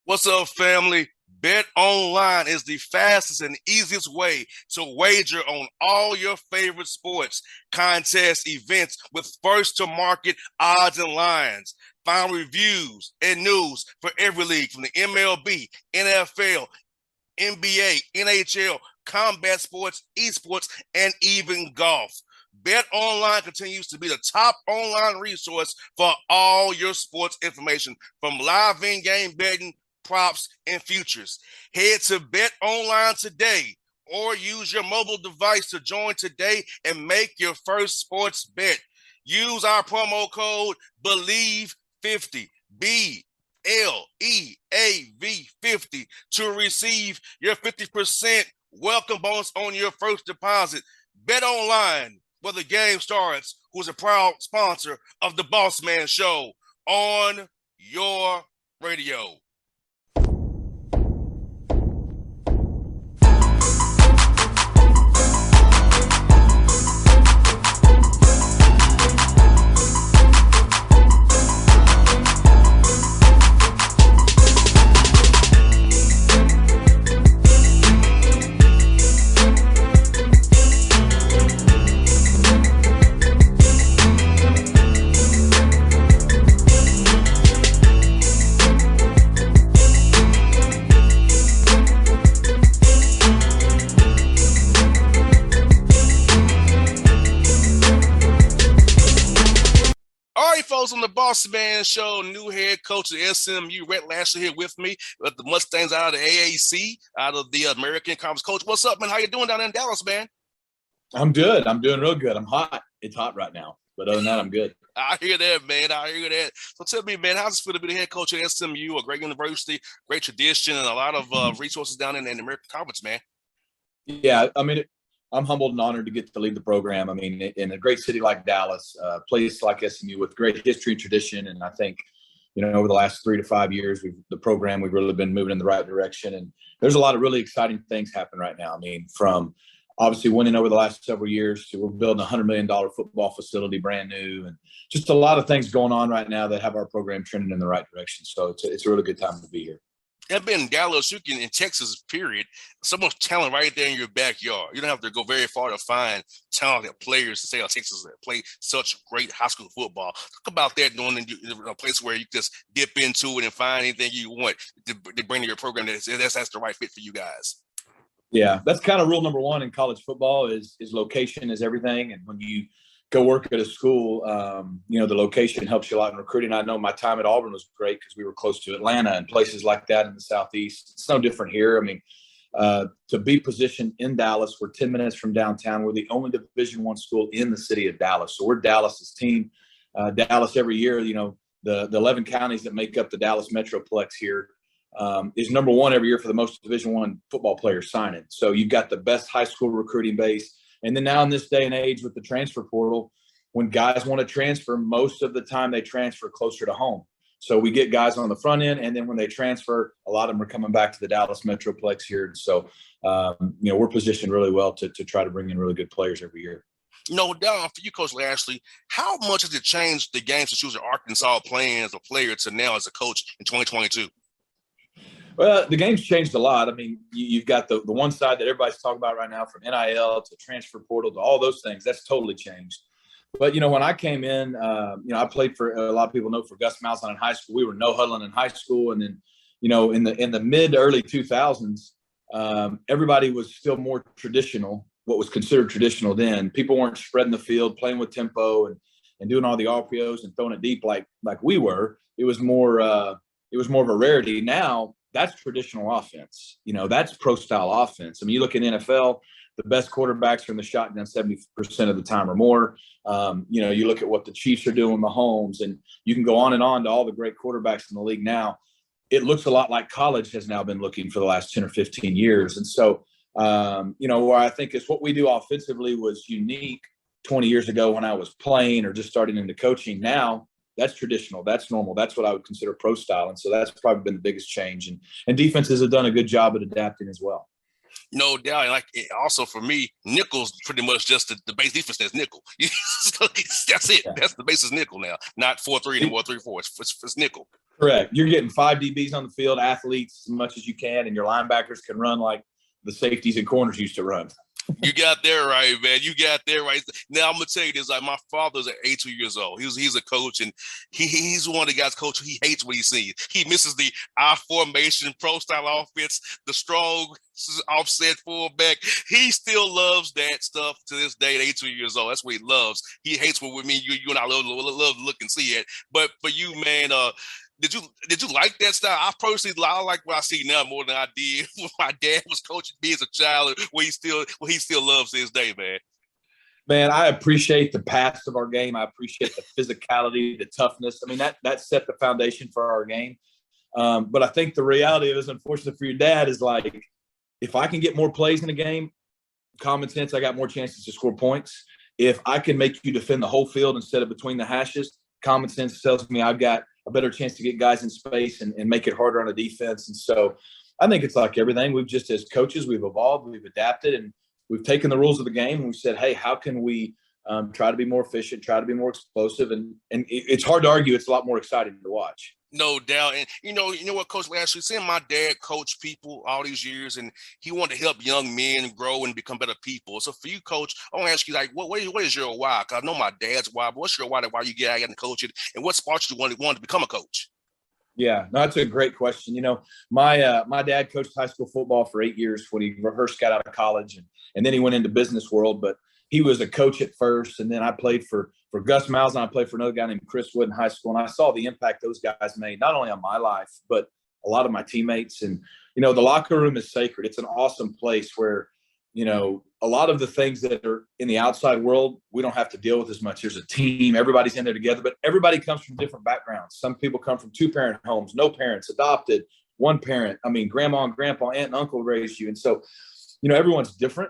What's up, family? Bet online is the fastest and easiest way to wager on all your favorite sports, contests, events with first to market odds and lines. Find reviews and news for every league from the MLB, NFL, NBA, NHL, combat sports, esports, and even golf. Bet Online continues to be the top online resource for all your sports information, from live in-game betting, props, and futures. Head to Bet Online today or use your mobile device to join today and make your first sports bet. Use our promo code BELIEVE50, BLEAV50, to receive your 50% welcome bonus on your first deposit. Bet Online, where the game starts, who's a proud sponsor of the Bossman Show on your radio. Folks, on the Bossman Show, new head coach of SMU, Rhett, Lashlee, here with me. The Mustangs out of the AAC, out of the American Conference. Coach, what's up, man? How you doing down in Dallas, man? I'm good. I'm doing real good. I'm hot. It's hot right now. But other than that, I'm good. I hear that, man. I hear that. So tell me, man, how's it feel to be the head coach at SMU, a great university, great tradition, and a lot of resources down in the American Conference, man? Yeah, I mean, I'm humbled and honored to get to lead the program. I mean, in a great city like Dallas, a place like SMU with great history and tradition. And I think, over the last 3 to 5 years, we've really been moving in the right direction. And there's a lot of really exciting things happening right now. I mean, from obviously winning over the last several years to we're building a $100 million football facility, brand new, and just a lot of things going on right now that have our program trending in the right direction. So it's a really good time to be here. I've been in Dallas, you can in Texas, period. So much talent right there in your backyard. You don't have to go very far to find talented players to say, oh, Texas play such great high school football. Talk about that, doing a place where you just dip into it and find anything you want to bring to your program that's the right fit for you guys. Yeah, that's kind of rule number one in college football is location is everything. And when you go work at a school, the location helps you a lot in recruiting. I know my time at Auburn was great because we were close to Atlanta and places like that in the Southeast. It's no different here. I mean, to be positioned in Dallas, we're 10 minutes from downtown. We're the only Division I school in the city of Dallas. So we're Dallas's team. Dallas every year, the 11 counties that make up the Dallas Metroplex here is number one every year for the most Division I football players signing. So you've got the best high school recruiting base. And then now in this day and age with the transfer portal, when guys want to transfer, most of the time they transfer closer to home. So we get guys on the front end, and then when they transfer, a lot of them are coming back to the Dallas Metroplex here. So, we're positioned really well to try to bring in really good players every year. Down for you, Coach Lashlee, how much has it changed the game since you was in Arkansas playing as a player to now as a coach in 2022? Well, the game's changed a lot. I mean, you've got the one side that everybody's talking about right now, from NIL to transfer portal to all those things. That's totally changed. But, when I came in, I played for, a lot of people know, for Gus Malzahn in high school. We were no huddling in high school. And then, in the mid to early 2000s, everybody was still more traditional, what was considered traditional then. People weren't spreading the field, playing with tempo and doing all the RPOs and throwing it deep like we were. It was more of a rarity. Now, that's traditional offense. That's pro-style offense. I mean, you look at NFL, the best quarterbacks are in the shotgun 70% of the time or more. You look at what the Chiefs are doing, Mahomes, and you can go on and on to all the great quarterbacks in the league now. It looks a lot like college has now been looking for the last 10 or 15 years. And so, where I think is what we do offensively was unique 20 years ago when I was playing or just starting into coaching. Now, that's traditional. That's normal. That's what I would consider pro style. And so that's probably been the biggest change. And defenses have done a good job at adapting as well. No doubt. Like, also for me, nickel's pretty much just the base defense. That's nickel. That's it. Yeah. That's the basis nickel now. Not 4-3 anymore, 3-4. It's nickel. Correct. You're getting 5 DBs on the field, athletes as much as you can, and your linebackers can run like the safeties and corners used to run. You got that right, man. You got that right. Now I'm gonna tell you this: like my father's 82 years old. He's a coach, and he's one of the guys coach. He hates what he sees. He misses the I formation, pro style offense, the strong offset fullback. He still loves that stuff to this day. At 82 years old, that's what he loves. He hates what me, you and I love to look and see it. But for you, man, did you like that style? I personally like what I see now more than I did when my dad was coaching me as a child. What he still loves to this day, man. Man, I appreciate the past of our game. I appreciate the physicality, the toughness. I mean, that set the foundation for our game. But I think the reality of it is, unfortunate for your dad, is like, if I can get more plays in the game, common sense, I got more chances to score points. If I can make you defend the whole field instead of between the hashes, common sense tells me I've got a better chance to get guys in space and make it harder on a defense. And so I think it's like everything. We've just, as coaches, we've evolved, we've adapted, and we've taken the rules of the game and we said, hey, how can we try to be more efficient, try to be more explosive? And it's hard to argue. It's a lot more exciting to watch. No doubt. And you know what, Coach Lashlee, seeing my dad coach people all these years, and he wanted to help young men grow and become better people. So for you, Coach, I want to ask you, like, what is your why? Because I know my dad's why, but what's your why you get out and coach it, and what sparked you want to become a coach? Yeah, no, that's a great question. You know, my dad coached high school football for 8 years when he first got out of college, and then he went into business world. But he was a coach at first, and then I played for Gus Miles, and I played for another guy named Chris Wood in high school, and I saw the impact those guys made, not only on my life, but a lot of my teammates. And, you know, the locker room is sacred. It's an awesome place where, you know, a lot of the things that are in the outside world, we don't have to deal with as much. There's a team, everybody's in there together, but everybody comes from different backgrounds. Some people come from 2-parent homes, no parents, adopted, one parent. I mean, grandma and grandpa, aunt and uncle raised you. And so, you know, everyone's different.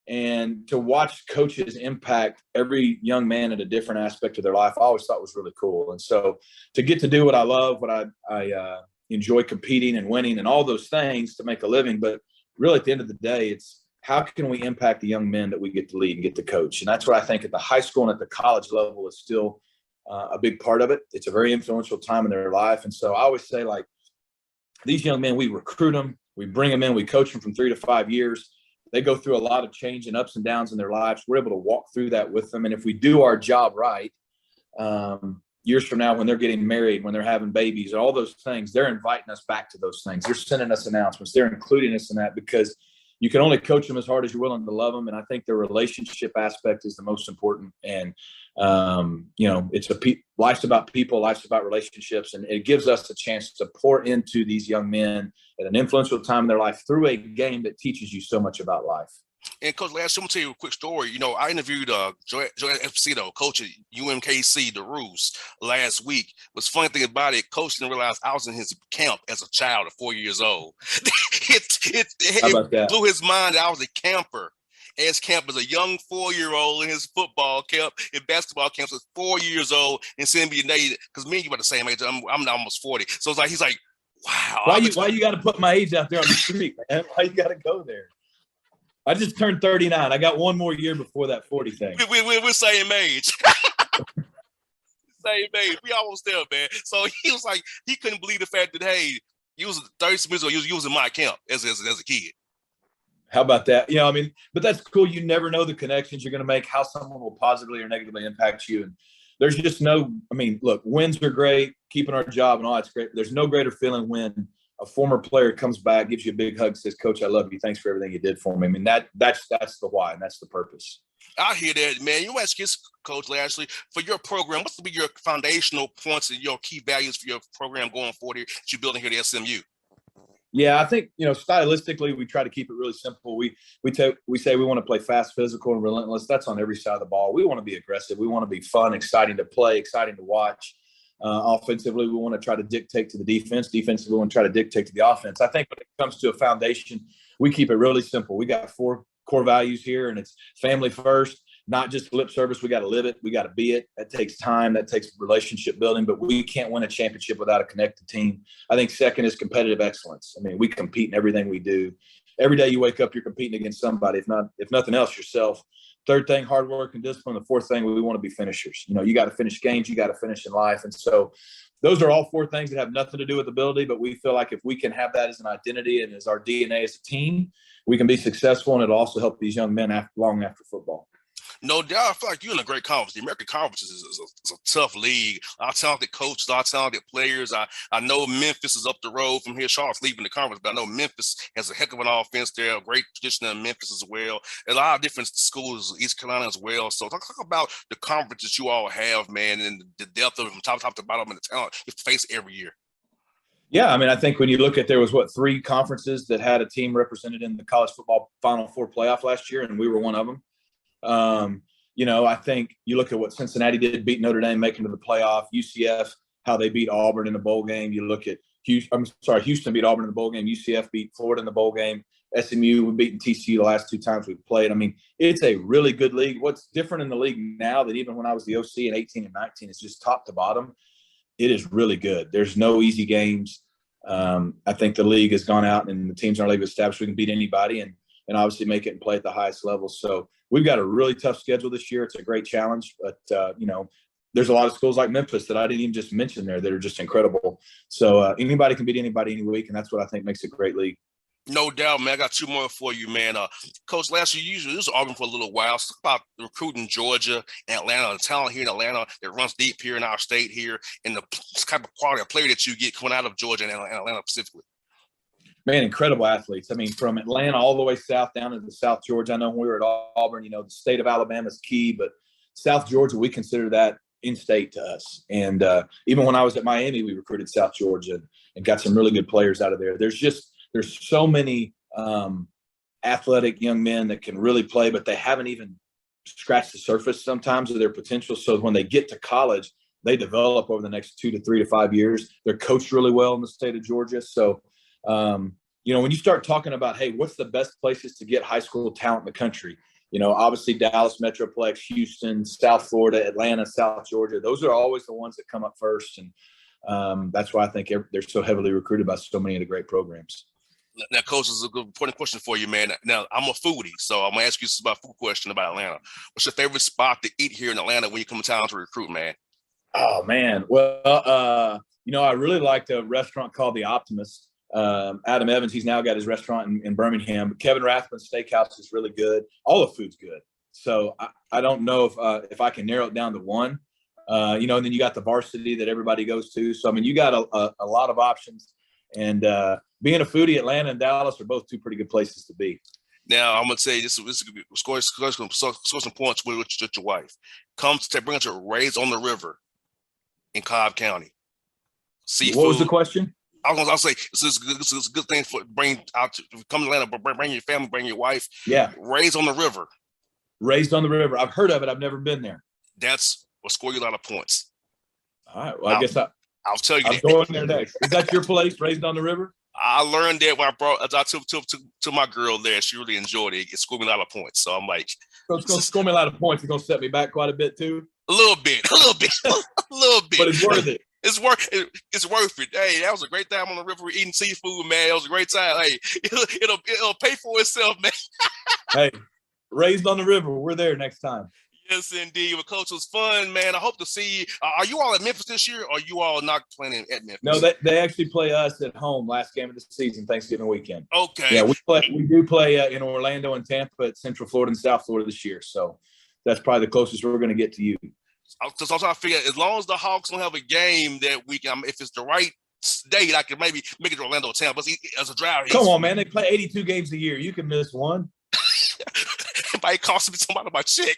And to watch coaches impact every young man in a different aspect of their life, I always thought was really cool. And so to get to do what I love, what I enjoy, competing and winning and all those things to make a living. But really at the end of the day, it's how can we impact the young men that we get to lead and get to coach? And that's what I think at the high school and at the college level is still a big part of it. It's a very influential time in their life. And so I always say, like, these young men, we recruit them, we bring them in, we coach them from 3 to 5 years. They go through a lot of change and ups and downs in their lives. We're able to walk through that with them. And if we do our job right, years from now, when they're getting married, when they're having babies, all those things, they're inviting us back to those things. They're sending us announcements. They're including us in that, because you can only coach them as hard as you're willing to love them. And I think the relationship aspect is the most important. And, you know, life's about people, life's about relationships. And it gives us a chance to pour into these young men at an influential time in their life through a game that teaches you so much about life. And Coach Lashlee, I'm gonna tell you a quick story. You know, I interviewed Joey Epsito, coach at UMKC, the Roos, last week. What's funny thing about it, Coach didn't realize I was in his camp as a child at 4 years old. it blew his mind that I was a camper. As camp as a young 4-year-old in his football camp, in basketball camps, was 4 years old, and send me because me and you about the same age. I'm almost 40. So it's like he's like, wow. Why you got to put my age out there on the street, man? Why you got to go there? I just turned 39. I got one more year before that 40 thing. We're same age. Same age. We almost there, man. So he was like, he couldn't believe the fact that, hey, you was 30 minutes ago, you was in my camp as a kid. How about that? You know, I mean, but that's cool. You never know the connections you're going to make, how someone will positively or negatively impact you. And there's just no, I mean, look, wins are great, keeping our job and all that's great. But there's no greater feeling when a former player comes back, gives you a big hug, says, Coach, I love you. Thanks for everything you did for me. I mean, that's the why, and that's the purpose. I hear that, man. You ask this, Coach Lashlee, for your program, what's to be your foundational points and your key values for your program going forward here that you're building here at SMU? Yeah, I think, you know, stylistically, we try to keep it really simple. We say we want to play fast, physical, and relentless. That's on every side of the ball. We want to be aggressive. We want to be fun, exciting to play, exciting to watch. Offensively, we want to try to dictate to the defense. Defensively, we want to try to dictate to the offense. I think when it comes to a foundation, we keep it really simple. We got 4 core values here, and it's family first, not just lip service. We got to live it. We got to be it. That takes time. That takes relationship building, but we can't win a championship without a connected team. I think second is competitive excellence. I mean, we compete in everything we do. Every day you wake up, you're competing against somebody, if nothing else, yourself. Third thing, hard work and discipline. The fourth thing, we want to be finishers. You got to finish games. You got to finish in life. And so those are all four things that have nothing to do with ability, but we feel like if we can have that as an identity and as our DNA as a team, we can be successful, and it'll also help these young men long after football. No doubt. I feel like you're in a great conference. The American Conference is a tough league. A lot of talented coaches, a lot of talented players. I know Memphis is up the road from here. Charlotte's leaving the conference, but I know Memphis has a heck of an offense there. A great tradition in Memphis as well. A lot of different schools, East Carolina as well. So talk about the conference that you all have, man, and the depth of it from top to bottom and the talent you face every year. Yeah, I mean, I think when you look at, there was 3 conferences that had a team represented in the college football Final Four playoff last year, and we were one of them. I think you look at what Cincinnati did, beat Notre Dame, making to the playoff. UCF, how they beat Auburn in the bowl game. You look at Houston beat Auburn in the bowl game. UCF beat Florida in the bowl game. SMU, we've beaten TCU the last 2 times we've played. I mean, it's a really good league. What's different in the league now than even when I was the OC in 18 and 19 is just top to bottom. It is really good. There's no easy games. I think the league has gone out and the teams in our league established we can beat anybody and obviously make it and play at the highest level. So we've got a really tough schedule this year. It's a great challenge, but there's a lot of schools like Memphis that I didn't even just mention there that are just incredible. So anybody can beat anybody any week, and that's what I think makes it a great league. No doubt, man. I got 2 more for you, man. Coach, last year, usually this was Auburn for a little while. Let's talk about the recruiting Georgia and Atlanta, the talent here in Atlanta that runs deep here in our state here, and the type of quality of player that you get coming out of Georgia and Atlanta specifically. Man, incredible athletes. I mean, from Atlanta all the way south down into South Georgia. I know when we were at Auburn, the state of Alabama is key, but South Georgia, we consider that in-state to us. And even when I was at Miami, we recruited South Georgia and got some really good players out of there. There's so many athletic young men that can really play, but they haven't even scratched the surface sometimes of their potential. So when they get to college, they develop over the next 2 to 3 to 5 years. They're coached really well in the state of Georgia. So, when you start talking about, hey, what's the best places to get high school talent in the country? Obviously Dallas Metroplex, Houston, South Florida, Atlanta, South Georgia. Those are always the ones that come up first. And that's why I think they're so heavily recruited by so many of the great programs. Now, Coach, this is a good important question for you, man. Now, I'm a foodie, so I'm going to ask you about a food question about Atlanta. What's your favorite spot to eat here in Atlanta when you come to town to recruit, man? Oh, man. Well, I really liked a restaurant called The Optimist. Adam Evans, he's now got his restaurant in Birmingham. But Kevin Rathman's Steakhouse is really good. All the food's good. So I don't know if I can narrow it down to one. And then you got the Varsity that everybody goes to. So, I mean, you got a lot of options. And being a foodie, Atlanta and Dallas are both 2 pretty good places to be. Now, I'm going to say this is score some points with your wife. Come to bring it to Raised on the River in Cobb County. Seafood. What was the question? I was going to say this is a good thing for bring out to come to Atlanta, but bring your family, bring your wife. Yeah. Raised on the River. Raised on the River. I've heard of it. I've never been there. That's will score you a lot of points. All right. Well, I guess I'll tell you. I'm going there next. Is that your place, Raised on the River? I learned that when I took to my girl there. She really enjoyed it. It scored me a lot of points. So I'm like, so it's going to score me a lot of points. It's going to set me back quite a bit too. A little bit. But it's worth it. It's worth it. Hey, that was a great time on the river eating seafood, man. It was a great time. Hey, it'll pay for itself, man. Hey, Raised on the River. We're there next time. Yes, indeed. Well, Coach, it was fun, man. I hope to see you. Are you all at Memphis this year, or are you all not playing at Memphis? No, they actually play us at home last game of the season, Thanksgiving weekend. Okay. Yeah, we do play in Orlando and Tampa at Central Florida and South Florida this year. So that's probably the closest we're going to get to you. So I'm trying to figure out, as long as the Hawks don't have a game that weekend, if it's the right date, I can maybe make it to Orlando or Tampa. But as a driver, come on, man. They play 82 games a year. You can miss one. It might cost me somebody my check.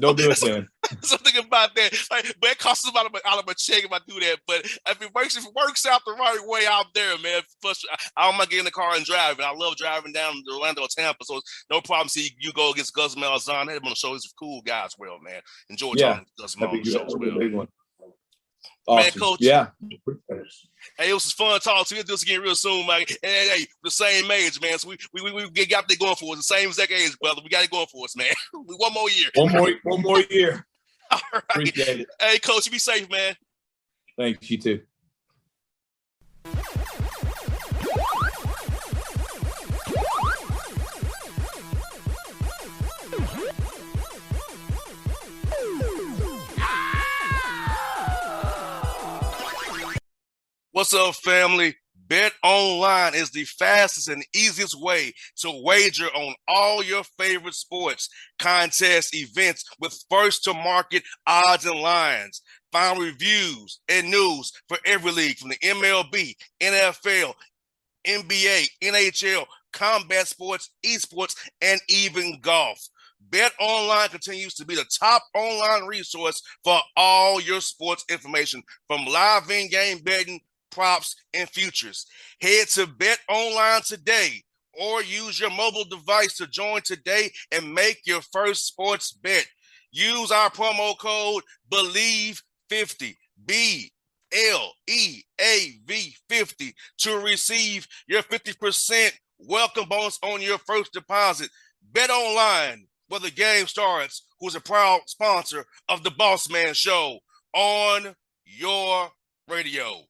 Don't do it then. Something about that. Like, but it costs about out of my check if I do that. But if it works out the right way out there, man. Plus, I don't mind getting in the car and driving. I love driving down to Orlando or Tampa, so it's no problem. See, you go against Gus Malzahn. They on the show. He's a cool guy as well, man. Enjoy talking to Gus Malzahn on the show as well. Big one. Awesome. Man, Coach. Yeah. Hey, it was fun talking to you. We'll do this again real soon, man. And hey, we're the same age, man. So we got that going for us. The same exact age, brother. We got it going for us, man. One more year. One more year. All right. Appreciate it. Hey, Coach, you be safe, man. Thanks. You too. What's up, family? Bet online is the fastest and easiest way to wager on all your favorite sports, contests, events with first to market odds and lines. Find reviews and news for every league from the MLB, NFL, NBA, NHL, combat sports, esports, and even golf. Bet Online continues to be the top online resource for all your sports information, from live in-game betting, props, and futures. Head to Bet Online today or use your mobile device to join today and make your first sports bet. Use our promo code BELIEVE50, BLEAV50, to receive your 50% welcome bonus on your first deposit. Bet Online, where the game starts, who's a proud sponsor of the Bossman Show on your radio.